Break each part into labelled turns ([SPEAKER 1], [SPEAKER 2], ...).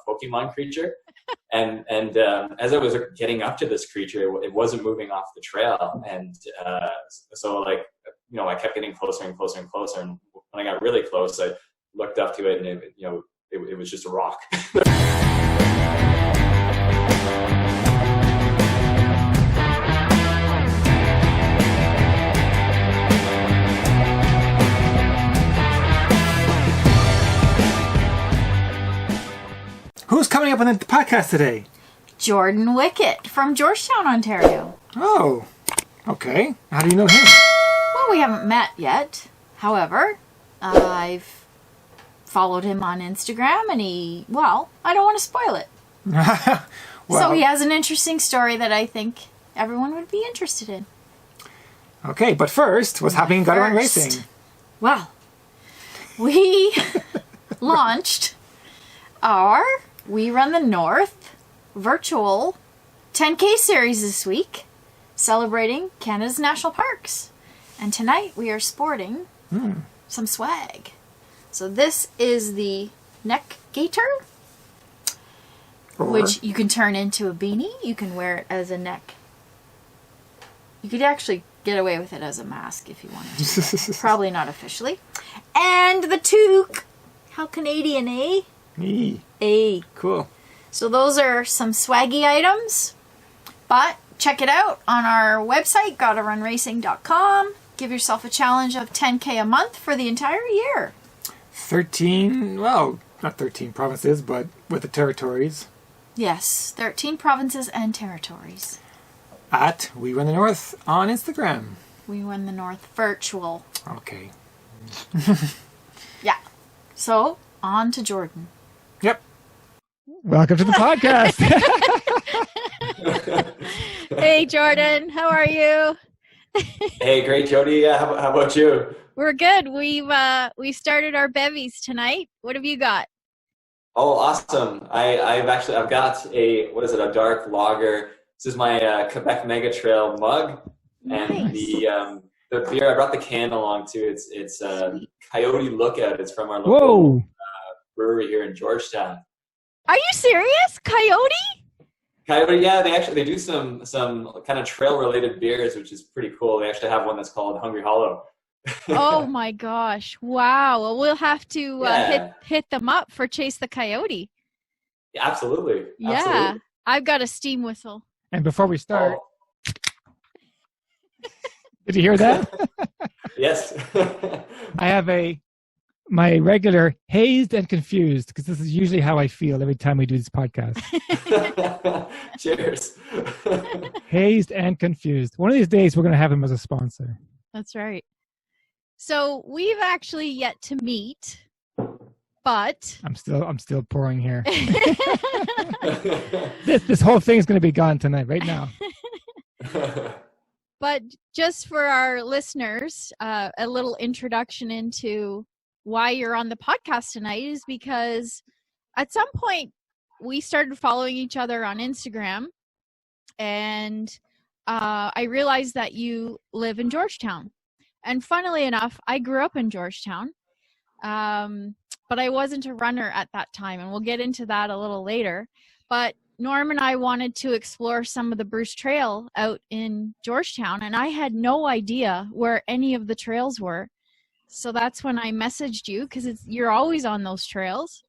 [SPEAKER 1] Pokemon creature. And as I was getting up to this creature, it wasn't moving off the trail. And so like, you know, I kept getting closer and closer and closer. And when I got really close, I looked up to it, and it was just a rock.
[SPEAKER 2] Who's coming up on the podcast today?
[SPEAKER 3] Jordan Wickett from Georgetown, Ontario.
[SPEAKER 2] Oh, okay. How do you know him?
[SPEAKER 3] Well, we haven't met yet. However, I've followed him on Instagram, and I don't want to spoil it. So he has an interesting story that I think everyone would be interested in.
[SPEAKER 2] Okay, but first, what's happening in GottaRunRacing?
[SPEAKER 3] Well, we launched our We Run the North virtual 10K series this week, celebrating Canada's national parks. And tonight we are sporting some swag. So this is the neck gaiter, which you can turn into a beanie. You can wear it as a neck. You could actually get away with it as a mask if you wanted to. Probably not officially. And the toque. How Canadian, eh?
[SPEAKER 2] Cool.
[SPEAKER 3] So those are some swaggy items. But check it out on our website, GottaRunRacing.com. Give yourself a challenge of 10K a month for the entire year.
[SPEAKER 2] 13, well, not 13 provinces, but with the territories.
[SPEAKER 3] Yes, 13 provinces and territories.
[SPEAKER 2] At We Run the North on Instagram.
[SPEAKER 3] We Run the North virtual.
[SPEAKER 2] Okay.
[SPEAKER 3] Yeah. So, on to Jordan.
[SPEAKER 2] Yep. Welcome to the podcast.
[SPEAKER 4] Hey, Jordan. How are you?
[SPEAKER 1] Hey, great, Jody. How about you?
[SPEAKER 4] We're good. We started our bevies tonight. What have you got?
[SPEAKER 1] Oh, awesome. I've got a dark lager. This is my Quebec Mega Trail mug.
[SPEAKER 4] Nice.
[SPEAKER 1] And the beer, I brought the can along too. It's Coyote Lookout. It's from our local brewery here in Georgetown.
[SPEAKER 4] Are you serious? Coyote?
[SPEAKER 1] Coyote, yeah, they do some kind of trail related beers, which is pretty cool. They actually have one that's called Hungry Hollow.
[SPEAKER 4] Oh my gosh. Wow. Well, we'll have to hit them up for Chase the Coyote.
[SPEAKER 1] Yeah, absolutely.
[SPEAKER 4] Yeah.
[SPEAKER 1] Absolutely.
[SPEAKER 4] I've got a steam whistle.
[SPEAKER 2] And before we start, did you hear that?
[SPEAKER 1] Yes.
[SPEAKER 2] I have my regular hazed and confused, because this is usually how I feel every time we do this podcast.
[SPEAKER 1] Cheers.
[SPEAKER 2] Hazed and confused. One of these days, we're going to have him as a sponsor.
[SPEAKER 4] That's right. So we've actually yet to meet, but
[SPEAKER 2] I'm still pouring here. This whole thing is going to be gone tonight, right now.
[SPEAKER 4] But just for our listeners, a little introduction into why you're on the podcast tonight is because at some point we started following each other on Instagram, and I realized that you live in Georgetown. And funnily enough, I grew up in Georgetown, but I wasn't a runner at that time, and we'll get into that a little later. But Norm and I wanted to explore some of the Bruce Trail out in Georgetown, and I had no idea where any of the trails were. So that's when I messaged you, because you're always on those trails,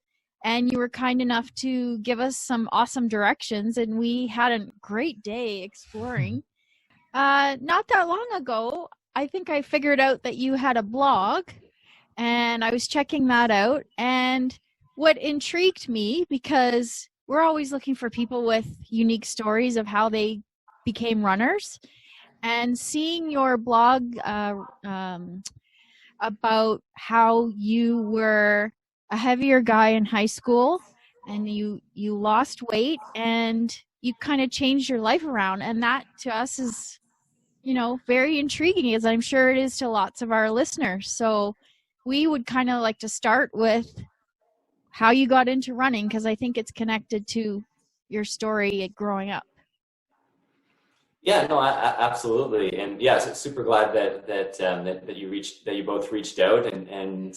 [SPEAKER 4] and you were kind enough to give us some awesome directions, and we had a great day exploring. Not that long ago, I think I figured out that you had a blog, and I was checking that out. And what intrigued me, because we're always looking for people with unique stories of how they became runners, and seeing your blog about how you were a heavier guy in high school, and you lost weight, and you kind of changed your life around. And that to us is, very intriguing, as I'm sure it is to lots of our listeners. So we would kind of like to start with how you got into running, because I think it's connected to your story growing up.
[SPEAKER 1] Yeah, no, absolutely, and yes, super glad that you both reached out, and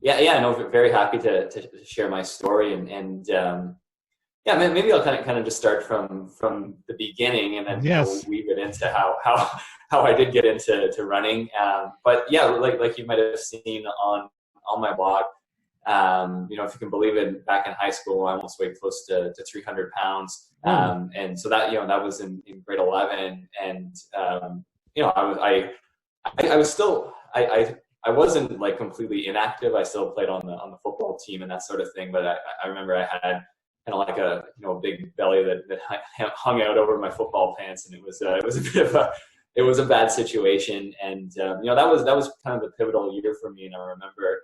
[SPEAKER 1] Yeah, no, very happy to share my story, and yeah, maybe I'll kind of just start from the beginning, and then
[SPEAKER 2] Yes.
[SPEAKER 1] weave it into how I did get into running. But yeah, like you might have seen on my blog, if you can believe it, back in high school, I almost weighed close to 300 pounds. And so that, that was in grade 11. And, I was still, I wasn't like completely inactive. I still played on the football team and that sort of thing. But I remember I had kind of like a big belly that hung out over my football pants, and it was a bit of a bad situation. And that was kind of the pivotal year for me. And I remember,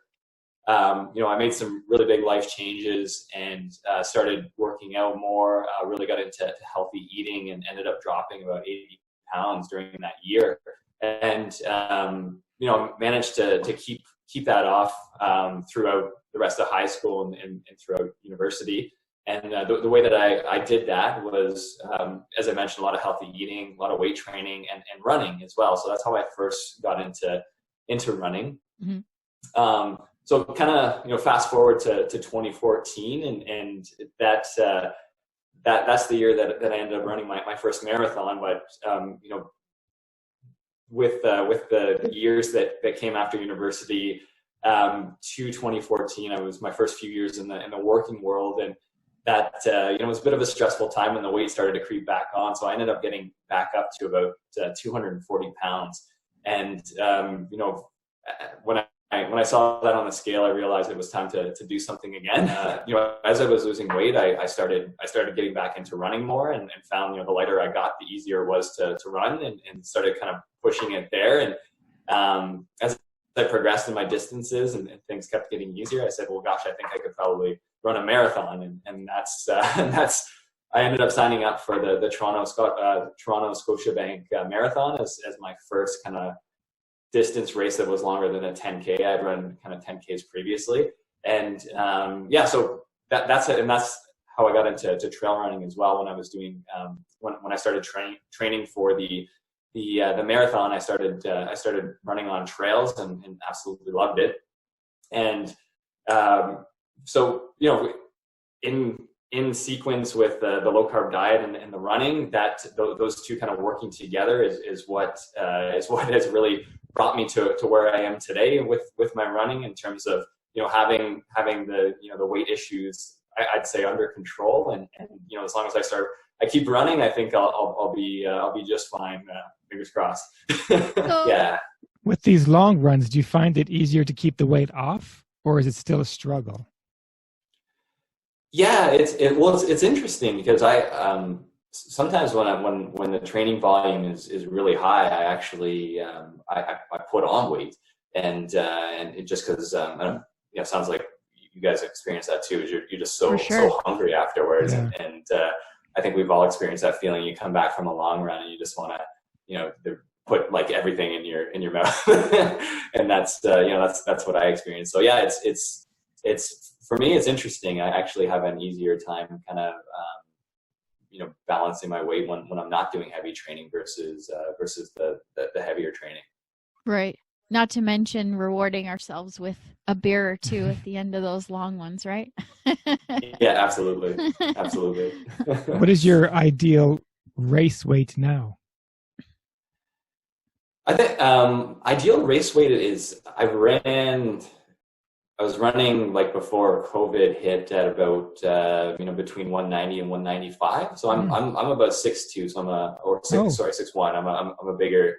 [SPEAKER 1] I made some really big life changes and started working out more. Really got into healthy eating and ended up dropping about 80 pounds during that year. And managed to keep that off throughout the rest of high school and throughout university. And the way that I did that was, as I mentioned, a lot of healthy eating, a lot of weight training, and running as well. So that's how I first got into running. Mm-hmm. So kind of fast forward to 2014, and that's the year that I ended up running my first marathon. But with the years that came after university to 2014, I was my first few years in the working world, and that was a bit of a stressful time when the weight started to creep back on. So I ended up getting back up to about 240 pounds, and when I saw that on the scale, I realized it was time to do something again. As I was losing weight, I started getting back into running more, and found the lighter I got, the easier it was to run, and started kind of pushing it there. And as I progressed in my distances and things kept getting easier, I said, well, gosh, I think I could probably run a marathon, and that's I ended up signing up for the Toronto Scotiabank Marathon as my first kind of distance race that was longer than a 10K. I'd run kind of 10Ks previously. And so that's it. And that's how I got into trail running as well. When I was doing, when I started training for the marathon, I started running on trails and absolutely loved it. And so, in sequence with the low carb diet and the running, those two kind of working together is what has really brought me to where I am today with my running, in terms of having the the weight issues, I'd say, under control, and as long as I keep running, I think I'll be just fine. Fingers crossed. Yeah.
[SPEAKER 2] With these long runs, do you find it easier to keep the weight off, or is it still a struggle?
[SPEAKER 1] Yeah, it's interesting, because I sometimes when the training volume is really high, I actually I put on weight, and it just because I don't, it sounds like you guys experience that too. Is you're just so hungry afterwards,
[SPEAKER 2] yeah.
[SPEAKER 1] and I think we've all experienced that feeling. You come back from a long run and you just want to put like everything in your mouth, and that's what I experienced. So yeah, it's for me, it's interesting. I actually have an easier time kind of balancing my weight when I'm not doing heavy training versus the heavier training.
[SPEAKER 4] Right. Not to mention rewarding ourselves with a beer or two at the end of those long ones, right?
[SPEAKER 1] Yeah, absolutely. Absolutely.
[SPEAKER 2] What is your ideal race weight now?
[SPEAKER 1] I think ideal race weight is I was running like before COVID hit at about between 190 and 195. So I'm about 6'2", so I'm 6'1". I'm a bigger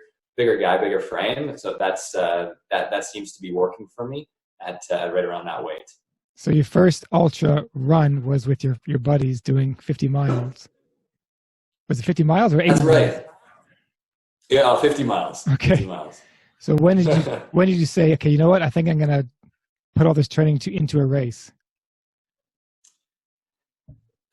[SPEAKER 1] guy, bigger frame. So that seems to be working for me at right around that weight.
[SPEAKER 2] So your first ultra run was with your buddies doing 50 miles. Was it 50 miles or 80 miles?
[SPEAKER 1] That's right. Yeah, 50 miles.
[SPEAKER 2] Okay.
[SPEAKER 1] 50 miles. So
[SPEAKER 2] when did you say, okay, you know what? I think I'm going to put all this training into a race?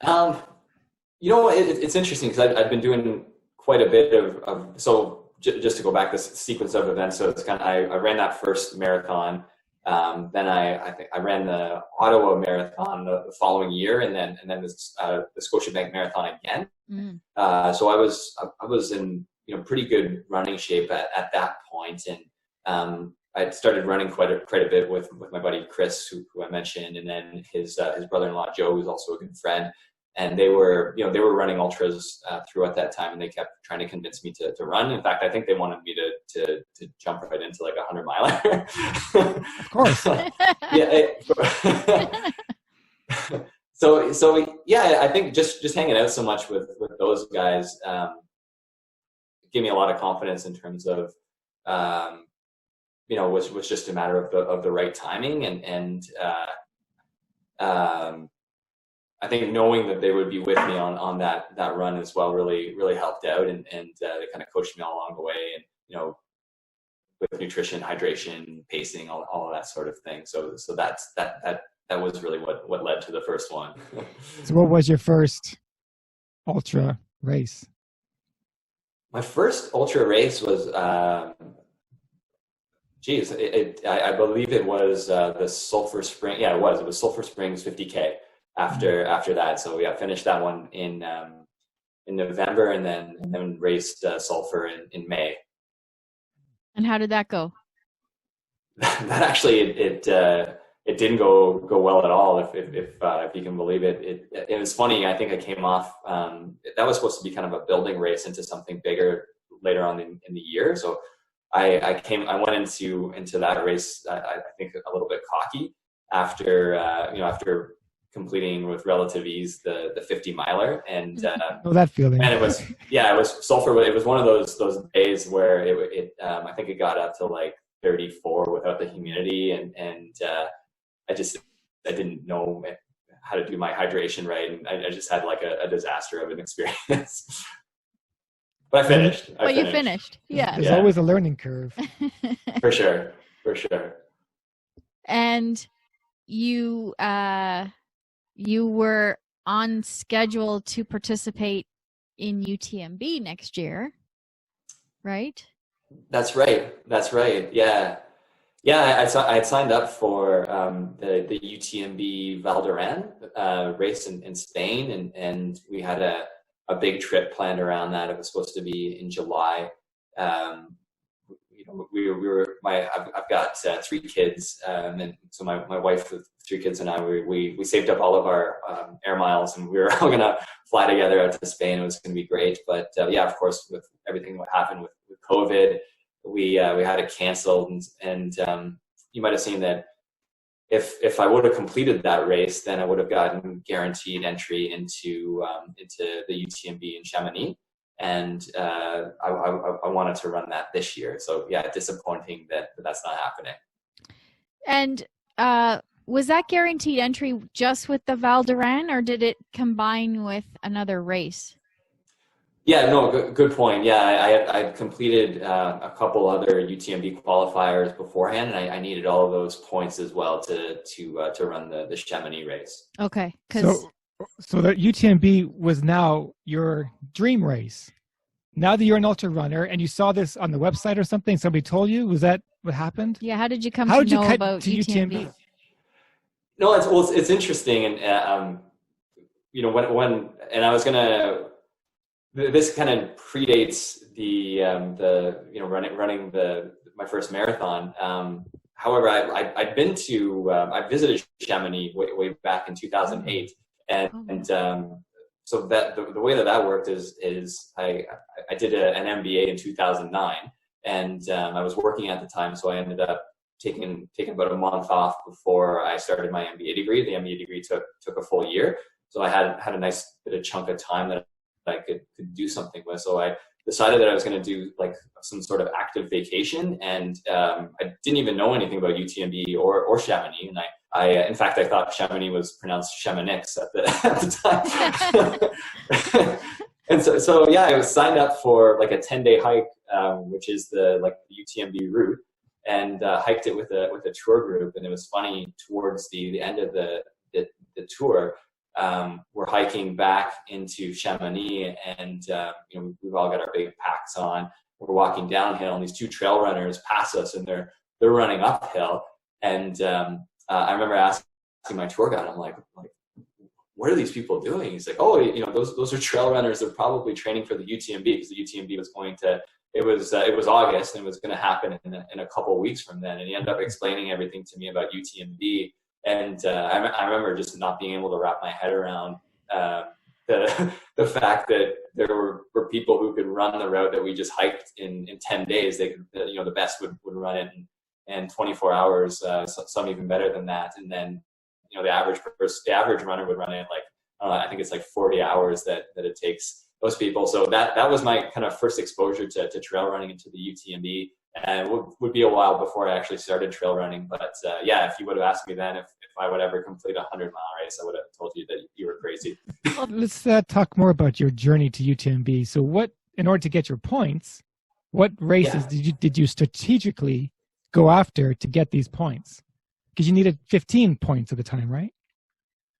[SPEAKER 1] It's interesting, because I've been doing quite a bit of so just to go back this sequence of events. So it's kind of, I ran that first marathon. Then I think I ran the Ottawa Marathon the following year, and then the Scotiabank Marathon again. So I was in pretty good running shape at that point, and I started running quite a bit with my buddy Chris, who I mentioned, and then his brother-in-law Joe, who's also a good friend. And they were running ultras throughout that time, and they kept trying to convince me to run. In fact, I think they wanted me to jump right into like a 100-miler.
[SPEAKER 2] Of course.
[SPEAKER 1] Yeah. So yeah, I think just hanging out so much with those guys gave me a lot of confidence in terms of was just a matter of the right timing, and I think knowing that they would be with me on that run as well really helped out, and they kind of coached me all along the way, and with nutrition, hydration, pacing, all of that sort of thing. So that was really what led to the first one.
[SPEAKER 2] So what was your first ultra race?
[SPEAKER 1] My first ultra race was, I believe it was the Sulphur Spring. Yeah, it was Sulphur Springs 50K after that. So I finished that one in November, and then raced Sulphur in May.
[SPEAKER 3] And how did that go?
[SPEAKER 1] That actually, it didn't go well at all, if you can believe it. It was funny. I think I came off. That was supposed to be kind of a building race into something bigger later on in the year. So I went into that race. I think a little bit cocky after completing with relative ease the 50-miler, and
[SPEAKER 2] that feeling.
[SPEAKER 1] And it was Sulphur. It was one of those days where I think it got up to like 34 without the humidity, and I didn't know how to do my hydration right, and I just had like a disaster of an experience. But I finished.
[SPEAKER 3] You finished. Yeah.
[SPEAKER 2] There's always a learning curve.
[SPEAKER 1] For sure.
[SPEAKER 3] And you were on schedule to participate in UTMB next year, right?
[SPEAKER 1] That's right. Yeah. I had signed up for the UTMB Val d'Aran race in Spain, and we had a big trip planned around that. It was supposed to be in July. I've got 3 kids, and so my wife with 3 kids and I, we saved up all of our air miles, and we were all gonna fly together out to Spain. It was gonna be great, but of course, with everything what happened with COVID, we had it canceled, and you might have seen that if I would have completed that race, then I would have gotten guaranteed entry into the UTMB in Chamonix. And I wanted to run that this year. So yeah, disappointing that that's not happening.
[SPEAKER 3] And was that guaranteed entry just with the Val d'Aran, or did it combine with another race?
[SPEAKER 1] Yeah, no, good point. Yeah, I had completed a couple other UTMB qualifiers beforehand, and I needed all of those points as well to run the Chamonix race.
[SPEAKER 3] Okay.
[SPEAKER 2] So the UTMB was now your dream race. Now that you're an ultra runner and you saw this on the website or something, somebody told you, was that what happened?
[SPEAKER 3] Yeah. How did you come to know about UTMB?
[SPEAKER 1] No, it's interesting, and when I was gonna. This kind of predates the running my first marathon. However, I'd been to I visited Chamonix way back in 2008, and so that the way that worked is I did an MBA in 2009, and I was working at the time, so I ended up taking about a month off before I started my MBA degree. The MBA degree took a full year, so I had a nice bit of chunk of time that I could do something with. So I decided that I was going to do like some sort of active vacation, and I didn't even know anything about UTMB or Chamonix, and I in fact I thought Chamonix was pronounced Chamonix at the time. And so yeah, I was signed up for like a 10-day hike, which is the UTMB route, and hiked it with a tour group. And it was funny, towards the end of the tour, we're hiking back into Chamonix, and we've all got our big packs on. We're walking downhill, and these 2 trail runners pass us, and they're running uphill. And I remember asking my tour guide, I'm like, what are these people doing? He's like, those are trail runners. They're probably training for the UTMB, because the UTMB was going to it was August, and it was going to happen in a couple of weeks from then. And he ended up explaining everything to me about UTMB. And I remember just not being able to wrap my head around the fact that there were people who could run the route that we just hiked in 10 days. They could, the best would run it in 24 hours, some even better than that. And then, the average runner would run it like, I think it's like 40 hours that it takes those people. So that was my kind of first exposure to trail running into the UTMB. And it would be a while before I actually started trail running. But if you would have asked me then if I would ever complete a 100-mile race, I would have told you that you were crazy.
[SPEAKER 2] Well, let's talk more about your journey to UTMB. So in order to get your points, what races did you strategically go after to get these points? Because you needed 15 points at the time, right?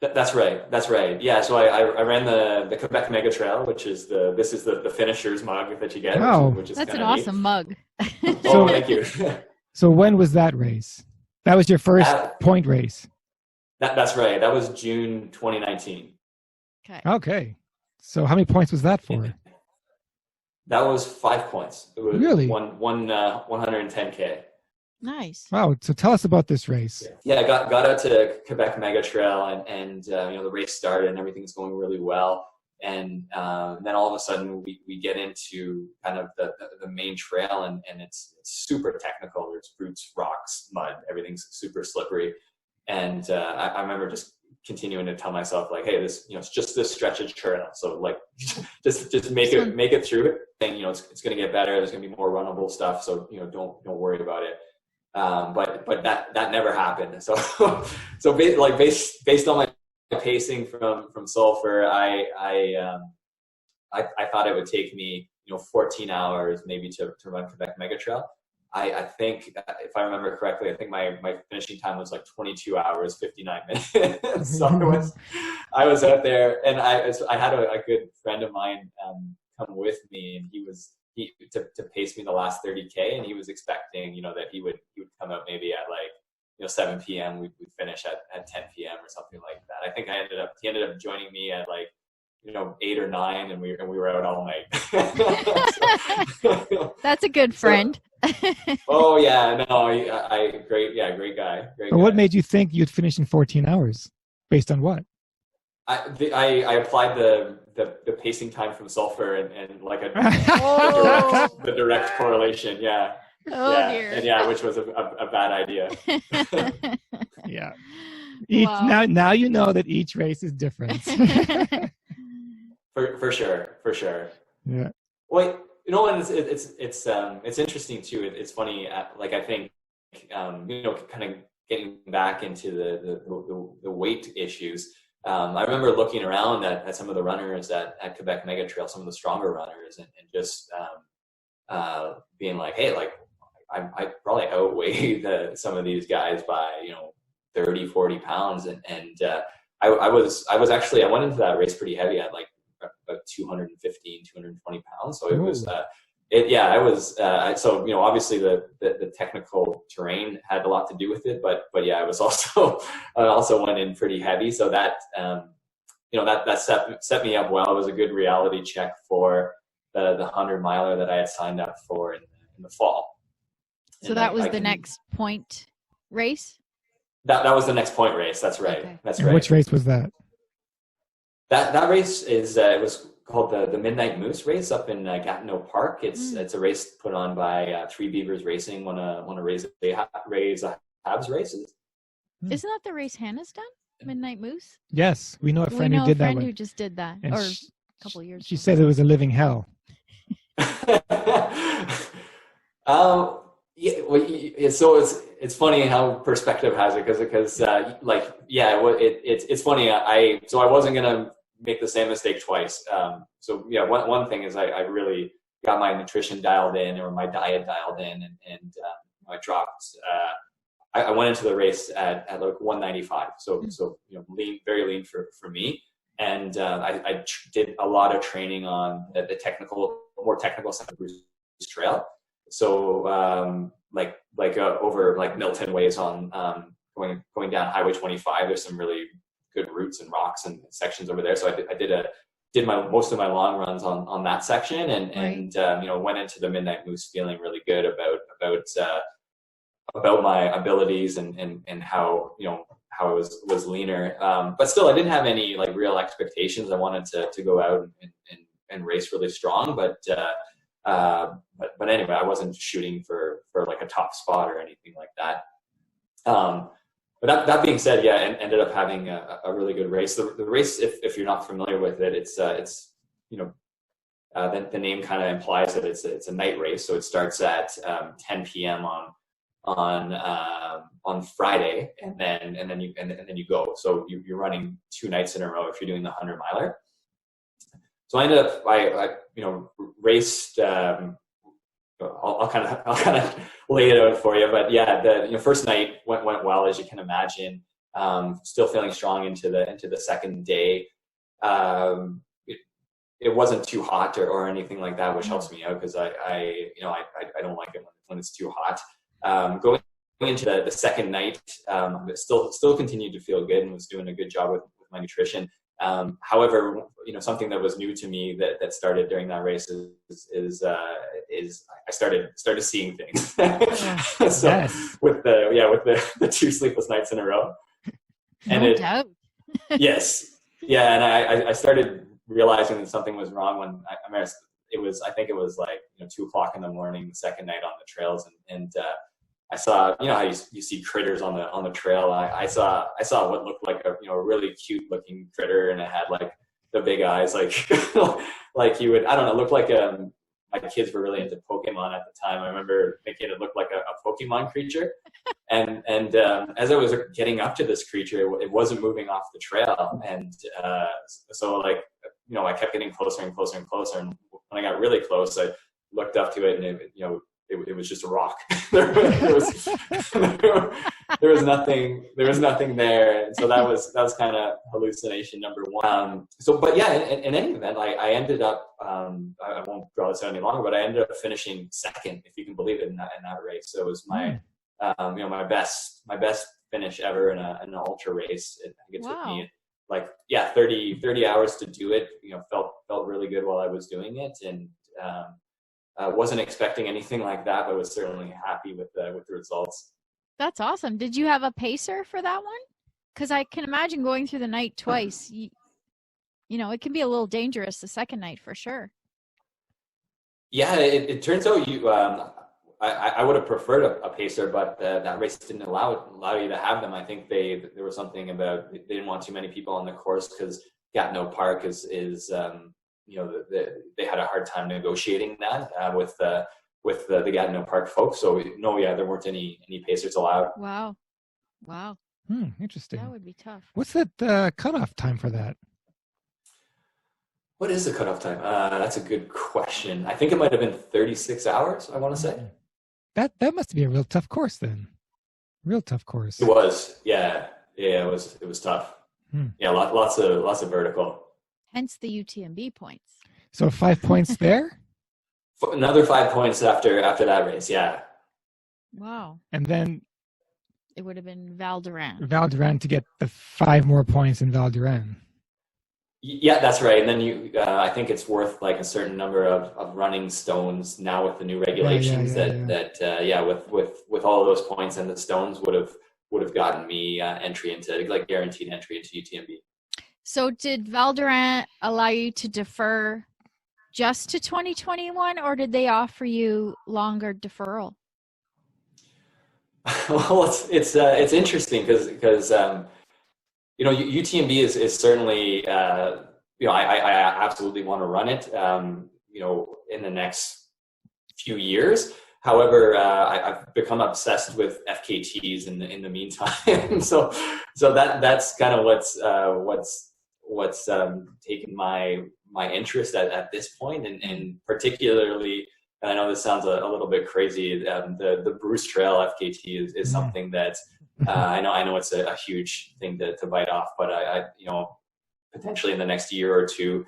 [SPEAKER 1] That's right. Yeah, so I ran the Quebec Mega Trail, which is this is the finisher's mug that you get.
[SPEAKER 2] Oh,
[SPEAKER 1] which is
[SPEAKER 4] that's an
[SPEAKER 1] neat.
[SPEAKER 4] Awesome mug.
[SPEAKER 1] Oh, thank you.
[SPEAKER 2] So when was that race? That was your first point race?
[SPEAKER 1] That's right. That was June 2019.
[SPEAKER 2] Okay. So how many points was that for?
[SPEAKER 1] That was 5 points. It was
[SPEAKER 2] really?
[SPEAKER 1] 110K.
[SPEAKER 4] Nice.
[SPEAKER 2] Wow. So tell us about this race.
[SPEAKER 1] Yeah, I got out to Quebec Mega Trail and the race started and everything's going really well. And then all of a sudden we get into kind of the main trail and it's super technical. There's roots, rocks, mud, everyth's super slippery. And I remember just continuing to tell myself like, hey, this, it's just this stretch of trail. So like, just make it through it. And, it's going to get better. There's going to be more runnable stuff. So, don't worry about it. But that never happened. So based on my pacing from Sulphur, I thought it would take me 14 hours maybe to run Quebec Mega Trail. I think if I remember correctly, I think my finishing time was like 22 hours 59 minutes. So I was out there, and I had a good friend of mine come with me, and he to pace me the last 30K, and he was expecting that he would come out maybe at like 7 p.m. We'd finish at 10 p.m. or something like that. I think he ended up joining me at like 8 or 9, and we were out all night.
[SPEAKER 4] That's a good friend.
[SPEAKER 1] Oh yeah, no, great guy.
[SPEAKER 2] What made you think you'd finish in 14 hours? Based on what?
[SPEAKER 1] I applied the pacing time from Sulphur and like the direct correlation. Yeah.
[SPEAKER 4] Oh
[SPEAKER 1] yeah.
[SPEAKER 4] dear.
[SPEAKER 1] And which was a bad idea.
[SPEAKER 2] Yeah.
[SPEAKER 4] Wow.
[SPEAKER 1] Now
[SPEAKER 2] you know that each race is different.
[SPEAKER 1] For sure.
[SPEAKER 2] Yeah.
[SPEAKER 1] Well, and it's interesting too. It's funny. Like I think kind of getting back into the weight issues. I remember looking around at some of the runners at Quebec Mega Trail, some of the stronger runners, and just being like, hey, like I probably outweigh some of these guys by 30, 40 pounds, and I went into that race pretty heavy at like about 215, 220 pounds. So it was so obviously the technical terrain had a lot to do with it, but yeah, I was also I also went in pretty heavy, so that that set me up well. It was a good reality check for the 100-miler that I had signed up for in the fall.
[SPEAKER 4] So
[SPEAKER 1] and
[SPEAKER 4] that was the next point race?
[SPEAKER 1] That was the next point race. That's right.
[SPEAKER 4] Okay.
[SPEAKER 1] That's
[SPEAKER 2] And
[SPEAKER 1] right.
[SPEAKER 2] which race was that?
[SPEAKER 1] That race is it was called the Midnight Moose race up in Gatineau Park. It's a race put on by Three Beavers Racing, one of Ray's Habs races.
[SPEAKER 4] Isn't that the race Hannah's done? Midnight Moose?
[SPEAKER 2] Yes, we know a friend who did that one.
[SPEAKER 4] Who just did that,
[SPEAKER 2] And
[SPEAKER 4] or a couple of years
[SPEAKER 2] She
[SPEAKER 4] ago.
[SPEAKER 2] said it was a living hell.
[SPEAKER 1] So it's funny how perspective has it, because it's funny. I wasn't gonna make the same mistake twice. One thing is I really got my nutrition dialed in, or my diet dialed in, and I dropped. I went into the race at like 195, so lean, very lean for me, and I did a lot of training on the more technical side of Bruce Trail. So over like Milton ways on going down Highway 25, there's some really good routes and rocks and sections over there. So I did did most of my long runs on that section, and
[SPEAKER 4] Right.
[SPEAKER 1] went into the Midnight Moose feeling really good about my abilities and how how I was leaner. But still, I didn't have any like real expectations. I wanted to go out and race really strong, but anyway, I wasn't shooting for like a top spot or anything like that. But that being said, yeah, and ended up having a really good race. The race, if you're not familiar with it, it's the name kind of implies that it's a night race. So it starts at 10 p.m. on Friday, and then you go. So you're running 2 nights in a row if you're doing the 100-miler. So I ended up I raced. I'll kind of lay it out for you, but yeah, the first night went well, as you can imagine. Still feeling strong into the second day. It wasn't too hot or anything like that, which helps me out because I don't like it when it's too hot. Going into the second night, still continued to feel good and was doing a good job with my nutrition. However, something that was new to me that started during that race is I started seeing things. So
[SPEAKER 2] Yes.
[SPEAKER 1] with the 2 sleepless nights in a row, and
[SPEAKER 4] No doubt.
[SPEAKER 1] yes, yeah, and I started realizing that something was wrong when I think it was like 2 o'clock in the morning the second night on the trails, and I saw how you see critters on the trail. I saw what looked like a really cute looking critter, and it had like the big eyes, like like you would, I don't know, looked like my kids were really into Pokemon at the time. I remember thinking it looked like a Pokemon creature, and as I was getting up to this creature, it wasn't moving off the trail, and so like I kept getting closer and closer and closer, and when I got really close, I looked up to it, and it was just a rock. there was nothing there, and so that was kind of hallucination number one. But yeah, in any event, I ended up I won't draw this out any longer, but I ended up finishing second, if you can believe it, in that race. So it was my my best finish ever in an ultra race. I think it took me like 30 hours to do it. Felt really good while I was doing it, and wasn't expecting anything like that, but was certainly happy with the results.
[SPEAKER 4] That's awesome. Did you have a pacer for that one? Because I can imagine going through the night twice. It can be a little dangerous the second night for sure. Yeah,
[SPEAKER 1] it turns out I would have preferred a pacer, but that race didn't allow you to have them. I think there was something about they didn't want too many people on the course because Gatineau Park is they had a hard time negotiating that with the Gatineau Park folks. So there weren't any pacers allowed.
[SPEAKER 4] Wow.
[SPEAKER 2] Interesting.
[SPEAKER 4] That would be tough.
[SPEAKER 2] What's that cutoff time for that?
[SPEAKER 1] What is the cutoff time? That's a good question. I think it might have been 36 hours, I want to say.
[SPEAKER 2] That must be a real tough course then. Real tough course.
[SPEAKER 1] It was. Yeah, it was tough. Yeah, lots of vertical.
[SPEAKER 4] Hence the UTMB points.
[SPEAKER 2] So 5 points there?
[SPEAKER 1] Another 5 points after that race, yeah.
[SPEAKER 4] Wow.
[SPEAKER 2] And then
[SPEAKER 4] it would have been Val d'Aran.
[SPEAKER 2] Val d'Aran to get the 5 more points in Val d'Aran.
[SPEAKER 1] Yeah, that's right. And then I think it's worth like a certain number of running stones now with the new regulations with all of those points, and the stones would have gotten me entry into like guaranteed entry into UTMB.
[SPEAKER 4] So did Val d'Aran allow you to defer just to 2021, or did they offer you longer deferral?
[SPEAKER 1] Well, it's interesting because UTMB is certainly I absolutely want to run it in the next few years. However, I've become obsessed with FKTs in the meantime. so that's kind of what's taken my interest at this point, and particularly, and I know this sounds a little bit crazy, the Bruce Trail FKT is something that I know it's a huge thing to bite off, but I potentially in the next year or two,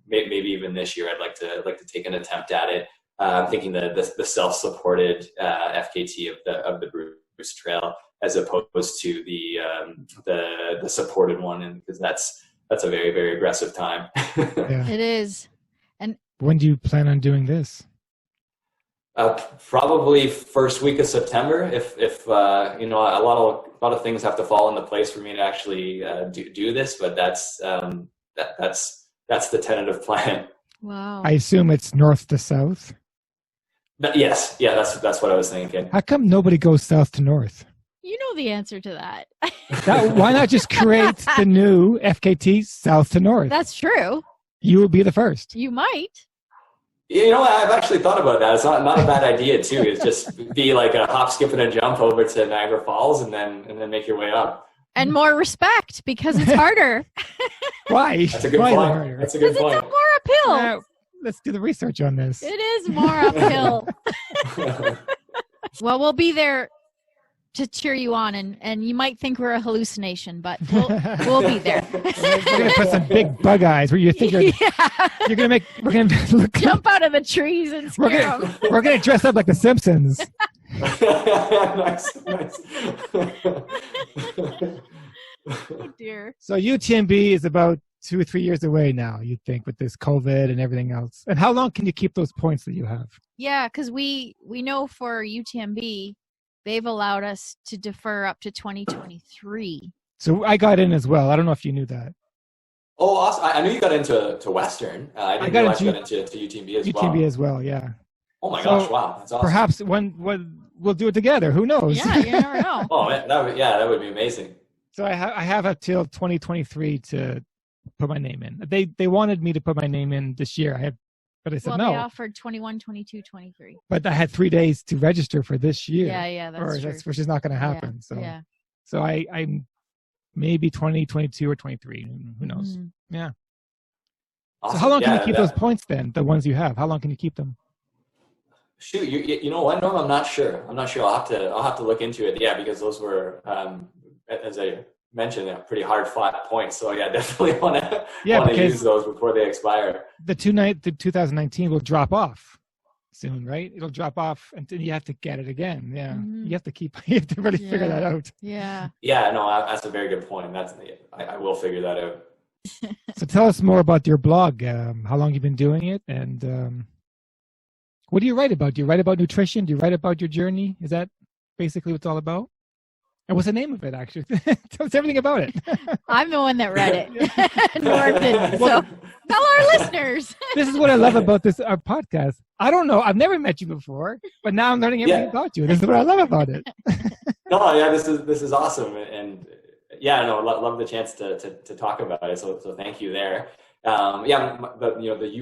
[SPEAKER 1] maybe even this year, I'd like to take an attempt at it. I'm thinking the self-supported FKT of the Bruce Trail, as opposed to the supported one, and because that's a very, very aggressive time.
[SPEAKER 2] Yeah.
[SPEAKER 4] It is.
[SPEAKER 2] When do you plan on doing this?
[SPEAKER 1] Probably first week of September. If a lot of things have to fall into place for me to actually do this, but that's the tentative plan.
[SPEAKER 4] Wow.
[SPEAKER 2] I assume it's north to south.
[SPEAKER 1] But yes, yeah, that's what I was thinking.
[SPEAKER 2] How come nobody goes south to north?
[SPEAKER 4] You know the answer to that.
[SPEAKER 2] Why not just create the new FKT south to north?
[SPEAKER 4] That's true.
[SPEAKER 2] You will be the first.
[SPEAKER 4] You might.
[SPEAKER 1] You know, I've actually thought about that. It's not a bad idea too. It's just be like a hop, skip, and a jump over to Niagara Falls, and then make your way up.
[SPEAKER 4] And more respect because it's harder.
[SPEAKER 2] Why?
[SPEAKER 1] That's a good
[SPEAKER 2] Why
[SPEAKER 1] point.
[SPEAKER 2] harder?
[SPEAKER 1] That's a good
[SPEAKER 4] Because
[SPEAKER 1] point.
[SPEAKER 4] it's more uphill.
[SPEAKER 2] Let's do the research on this.
[SPEAKER 4] It is more uphill. Well, we'll be there to cheer you on, and you might think we're a hallucination, but we'll be there.
[SPEAKER 2] We're gonna put some big bug eyes where you think you're gonna we're gonna look
[SPEAKER 4] jump out of the trees and scare them.
[SPEAKER 2] we're gonna dress up like the Simpsons.
[SPEAKER 1] Nice.
[SPEAKER 4] Oh dear.
[SPEAKER 2] So UTMB is about 2 or 3 years away now, you'd think, with this COVID and everything else. And how long can you keep those points that you have?
[SPEAKER 4] Yeah, because we know for UTMB, they've allowed us to defer up to 2023.
[SPEAKER 2] So I got in as well. I don't know if you knew that.
[SPEAKER 1] Oh, awesome! I knew you got into Western. I didn't realize you got into UTMB as well.
[SPEAKER 2] UTMB as well, yeah.
[SPEAKER 1] Oh my
[SPEAKER 2] So
[SPEAKER 1] gosh! Wow, that's awesome.
[SPEAKER 2] Perhaps when we'll do it together. Who knows?
[SPEAKER 4] Yeah, you never know.
[SPEAKER 1] Oh man, that would be amazing.
[SPEAKER 2] So I have up till 2023 to put my name in. They wanted me to put my name in this year. But I said
[SPEAKER 4] Well,
[SPEAKER 2] no.
[SPEAKER 4] they offered 21, 22, 23.
[SPEAKER 2] But I had 3 days to register for this year.
[SPEAKER 4] Yeah, that's true.
[SPEAKER 2] Which is not going to happen.
[SPEAKER 4] Yeah.
[SPEAKER 2] So I'm maybe 2022 or 23. Who knows?
[SPEAKER 4] Mhm.
[SPEAKER 2] Yeah.
[SPEAKER 1] Awesome.
[SPEAKER 2] So how long can you keep
[SPEAKER 1] that-
[SPEAKER 2] those points then? The ones you have. How long can you keep them?
[SPEAKER 1] Shoot, you know what, Norm? I'm not sure. I'll have to look into it. Yeah, because those were, as I mentioned, pretty hard fought points. So yeah, definitely want to use those before they expire.
[SPEAKER 2] The 2019 will drop off soon, right? It'll drop off, and then you have to get it again. Yeah,
[SPEAKER 4] Mhm.
[SPEAKER 2] you have to really figure that out.
[SPEAKER 4] Yeah.
[SPEAKER 1] Yeah, no, that's a very good point. I will figure that out.
[SPEAKER 2] So tell us more about your blog. How long you've been doing it, and what do you write about? Do you write about nutrition? Do you write about your journey? Is that basically what it's all about? And what's the name of it, actually? Tell us everything about it.
[SPEAKER 4] I'm the one that read it. Norm didn't. So tell our listeners.
[SPEAKER 2] This is what I love about our podcast. I don't know. I've never met you before, but now I'm learning everything about you. This is what I love about it.
[SPEAKER 1] No, yeah, this is awesome, and yeah, no, love the chance to talk about it. So thank you there. The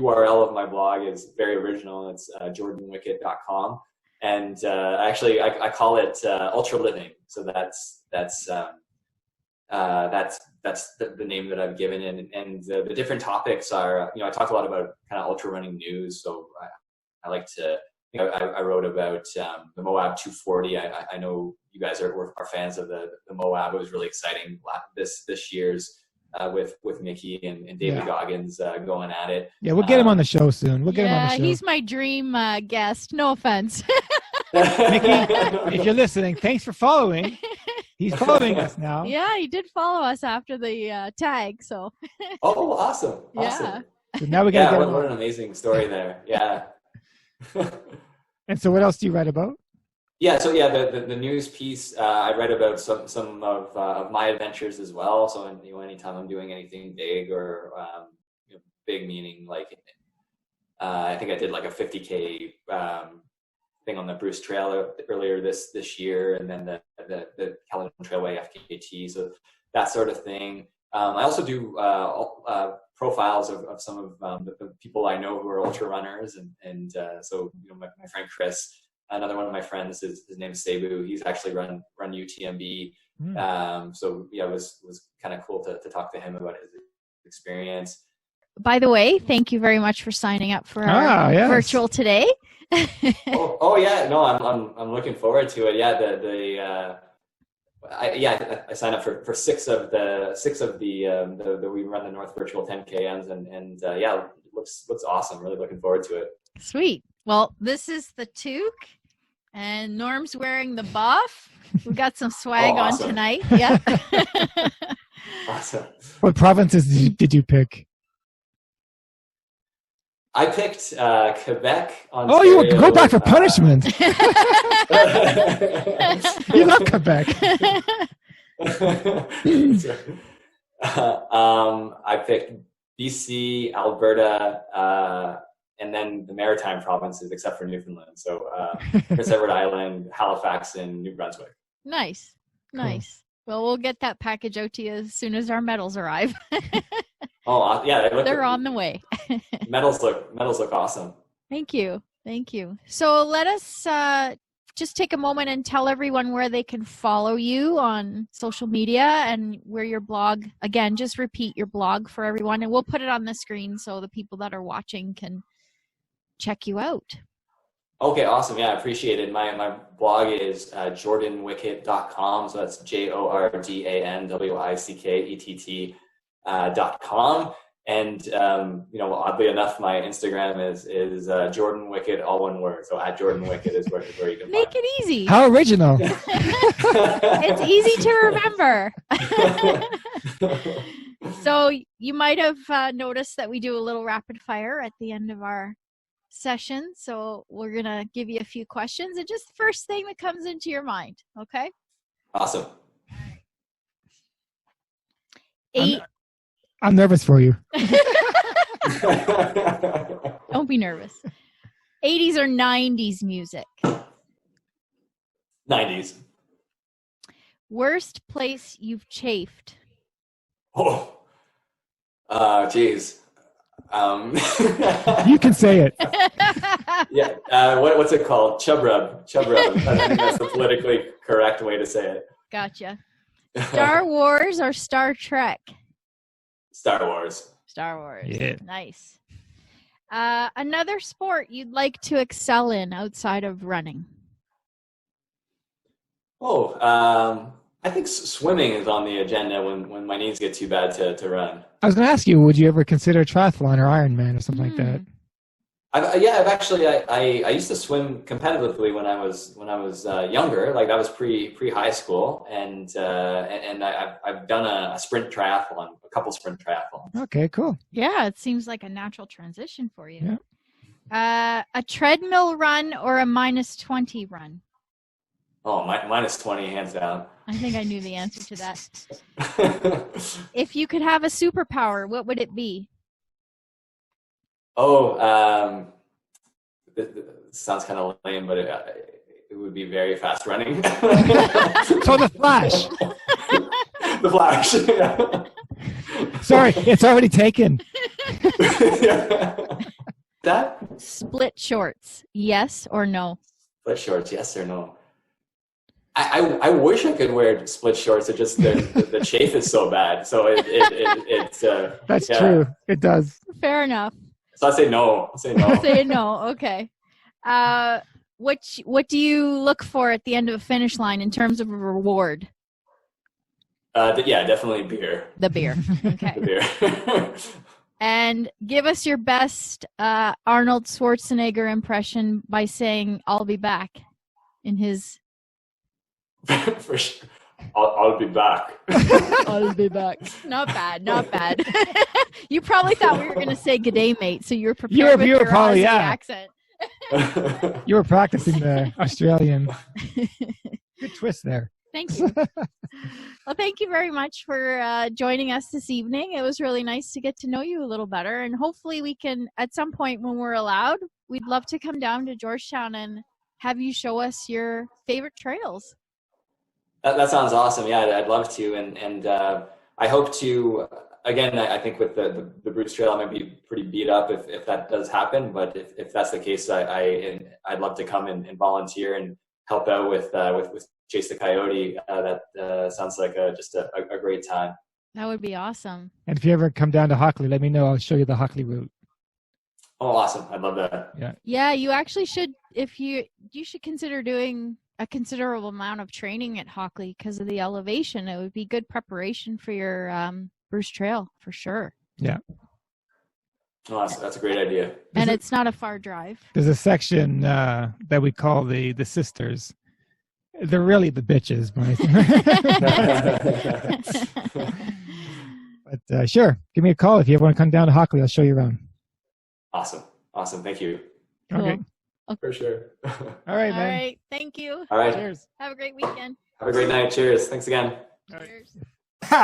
[SPEAKER 1] URL of my blog is very original. It's jordanwickett.com. And actually, I call it ultra living. So that's the name that I've given it. And the different topics are, I talk a lot about kind of ultra running news. So I like to, I wrote about the Moab 240. I know you guys are fans of the Moab. It was really exciting this year's with Mickey and David Goggins going at it.
[SPEAKER 2] Yeah, we'll get him on the show soon. We'll get him on the show.
[SPEAKER 4] He's my dream guest. No offense.
[SPEAKER 2] Mickey, if you're listening, thanks for following. He's following us now.
[SPEAKER 4] Yeah, he did follow us after the tag. So.
[SPEAKER 1] Oh, awesome!
[SPEAKER 4] Yeah.
[SPEAKER 2] So now we got to get him
[SPEAKER 1] what
[SPEAKER 2] on.
[SPEAKER 1] an amazing story there. Yeah.
[SPEAKER 2] And so, what else do you write about?
[SPEAKER 1] Yeah, so the news piece I read about some of my adventures as well. So anytime I'm doing anything big or big meaning like I think I did like a 50K thing on the Bruce Trail earlier this year, and then the Caledon Trailway FKT. So that sort of thing. I also do profiles of some of the people I know who are ultra runners, and so my friend Chris. Another one of my friends, his name is Cebu. He's actually run UTMB. So yeah, it was kind of cool to talk to him about his experience.
[SPEAKER 4] By the way, thank you very much for signing up for our virtual today.
[SPEAKER 1] oh yeah, no, I'm looking forward to it. Yeah, I signed up for six of the we run the North Virtual 10K and yeah, looks awesome. Really looking forward to it.
[SPEAKER 4] Sweet. Well, this is the toque, and Norm's wearing the buff. We got some swag on
[SPEAKER 1] awesome.
[SPEAKER 4] tonight. Yeah.
[SPEAKER 1] Awesome.
[SPEAKER 2] What provinces did you pick?
[SPEAKER 1] I picked Quebec, Ontario.
[SPEAKER 2] Oh, you would go back for punishment. You love Quebec.
[SPEAKER 1] I picked BC, Alberta, and then the Maritime provinces, except for Newfoundland. So Prince Edward Island, Halifax, and New Brunswick.
[SPEAKER 4] Nice. Well, we'll get that package out to you as soon as our medals arrive.
[SPEAKER 1] Oh yeah,
[SPEAKER 4] they're on the way.
[SPEAKER 1] medals look awesome.
[SPEAKER 4] Thank you. So let us just take a moment and tell everyone where they can follow you on social media and where your blog. Again, just repeat your blog for everyone, and we'll put it on the screen so the people that are watching can check you out.
[SPEAKER 1] Okay, awesome. Yeah, I appreciate it. My blog is jordanwickett.com. So that's JordanWickett.com. And, oddly enough, my Instagram is Jordan Wickett, all one word. So at Jordan Wickett is where you can
[SPEAKER 4] Make
[SPEAKER 1] find
[SPEAKER 4] it easy.
[SPEAKER 2] How original.
[SPEAKER 4] It's easy to remember. So you might have noticed that we do a little rapid fire at the end of our session. So we're going to give you a few questions and just the first thing that comes into your mind. Okay.
[SPEAKER 1] Awesome.
[SPEAKER 2] I'm nervous for you.
[SPEAKER 4] Don't be nervous. 80s or 90s music?
[SPEAKER 1] 90s.
[SPEAKER 4] Worst place you've chafed?
[SPEAKER 1] Oh, geez.
[SPEAKER 2] You can say it.
[SPEAKER 1] Yeah. What's it called? Chub rub. I think that's the politically correct way to say it.
[SPEAKER 4] Gotcha. Star Wars or Star Trek?
[SPEAKER 1] Star Wars.
[SPEAKER 4] Star Wars.
[SPEAKER 2] Yeah.
[SPEAKER 4] Nice. Another sport you'd like to excel in outside of running?
[SPEAKER 1] I think swimming is on the agenda when my knees get too bad to run.
[SPEAKER 2] I was going to ask you, would you ever consider triathlon or Ironman or something like that?
[SPEAKER 1] I've actually I used to swim competitively when I was younger. Like that was pre high school, and I've done a couple sprint triathlons.
[SPEAKER 2] Okay, cool.
[SPEAKER 4] Yeah, it seems like a natural transition for you. Yeah. A treadmill run or a -20 run?
[SPEAKER 1] Oh, -20, hands down.
[SPEAKER 4] I think I knew the answer to that. If you could have a superpower, what would it be?
[SPEAKER 1] It sounds kind of lame, but it would be very fast running.
[SPEAKER 2] So the Flash.
[SPEAKER 1] The Flash. Yeah.
[SPEAKER 2] Sorry, it's already taken.
[SPEAKER 1] That?
[SPEAKER 4] Split shorts, yes or no?
[SPEAKER 1] Split shorts, yes or no? I wish I could wear split shorts. It just the chafe is so bad. So it's
[SPEAKER 2] That's true. It does.
[SPEAKER 4] Fair enough.
[SPEAKER 1] So I say no.
[SPEAKER 4] Say no. Okay. What do you look for at the end of a finish line in terms of a reward?
[SPEAKER 1] Definitely beer.
[SPEAKER 4] The beer. Okay.
[SPEAKER 1] The beer.
[SPEAKER 4] And give us your best Arnold Schwarzenegger impression by saying "I'll be back" in his.
[SPEAKER 1] For sure. I'll be back.
[SPEAKER 4] I'll be back. Not bad. You probably thought we were going to say "G'day, mate," so you were prepared with your
[SPEAKER 2] probably,
[SPEAKER 4] Aussie
[SPEAKER 2] yeah.
[SPEAKER 4] accent.
[SPEAKER 2] You were practicing the Australian. Good twist there.
[SPEAKER 4] Thank you. Well, thank you very much for joining us this evening. It was really nice to get to know you a little better, and hopefully we can, at some point when we're allowed, we'd love to come down to Georgetown and have you show us your favorite trails.
[SPEAKER 1] That sounds awesome. Yeah, I'd love to, and I hope to. Again, I think with the Bruce Trail, I might be pretty beat up if that does happen. But if that's the case, I'd love to come and volunteer and help out with Chase the Coyote. That sounds like just a great time.
[SPEAKER 4] That would be awesome.
[SPEAKER 2] And if you ever come down to Hockley, let me know. I'll show you the Hockley route.
[SPEAKER 1] Oh, awesome! I'd love that.
[SPEAKER 4] Yeah, you actually should. If you should consider doing a considerable amount of training at Hockley because of the elevation. It would be good preparation for your Bruce Trail for sure.
[SPEAKER 2] Yeah.
[SPEAKER 1] Oh, that's a great idea.
[SPEAKER 4] And it's not a far drive.
[SPEAKER 2] There's a section that we call the sisters. They're really the bitches, but But sure, give me a call if you ever want to come down to Hockley. I'll show you around.
[SPEAKER 1] Awesome. Thank you.
[SPEAKER 2] Okay.
[SPEAKER 1] For sure.
[SPEAKER 2] All right,
[SPEAKER 4] All
[SPEAKER 2] man.
[SPEAKER 4] right. Thank you.
[SPEAKER 1] All right.
[SPEAKER 2] Cheers.
[SPEAKER 4] Have a great weekend.
[SPEAKER 1] Have a great night. Cheers. Thanks again.
[SPEAKER 4] Cheers.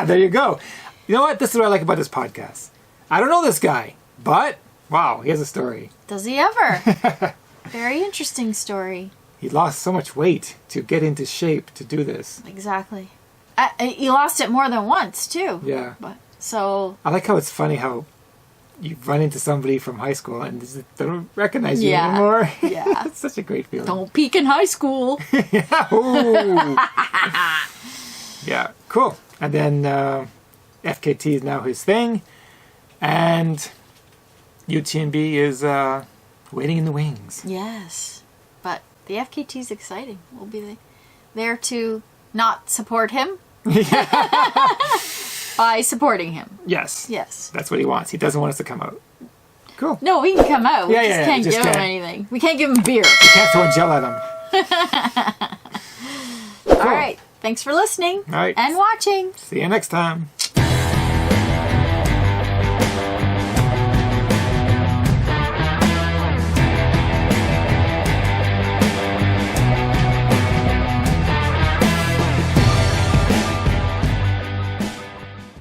[SPEAKER 5] There you go. You know what? This is what I like about this podcast. I don't know this guy, but wow, he has a story.
[SPEAKER 3] Does he ever? Very interesting story.
[SPEAKER 5] He lost so much weight to get into shape to do this.
[SPEAKER 3] Exactly. He lost it more than once too.
[SPEAKER 5] Yeah.
[SPEAKER 3] But so
[SPEAKER 5] I like how it's funny how you run into somebody from high school and they don't recognize you anymore.
[SPEAKER 3] Yeah.
[SPEAKER 5] It's such a great feeling.
[SPEAKER 3] don't peak in high school.
[SPEAKER 5] Yeah. Ooh. Yeah. Cool. And then FKT is now his thing, and UTMB is waiting in the wings.
[SPEAKER 3] Yes. But the FKT is exciting. We'll be there to not support him by supporting him.
[SPEAKER 5] Yes.
[SPEAKER 3] Yes.
[SPEAKER 5] That's what he wants. He doesn't want us to come out. Cool.
[SPEAKER 3] No, we can come out. We
[SPEAKER 5] Yeah,
[SPEAKER 3] just
[SPEAKER 5] yeah,
[SPEAKER 3] can't
[SPEAKER 5] just
[SPEAKER 3] give him
[SPEAKER 5] can't.
[SPEAKER 3] anything. We can't give him beer.
[SPEAKER 5] You can't throw a gel at him.
[SPEAKER 3] All right. Thanks for listening
[SPEAKER 5] All right.
[SPEAKER 3] and watching.
[SPEAKER 5] See you next time.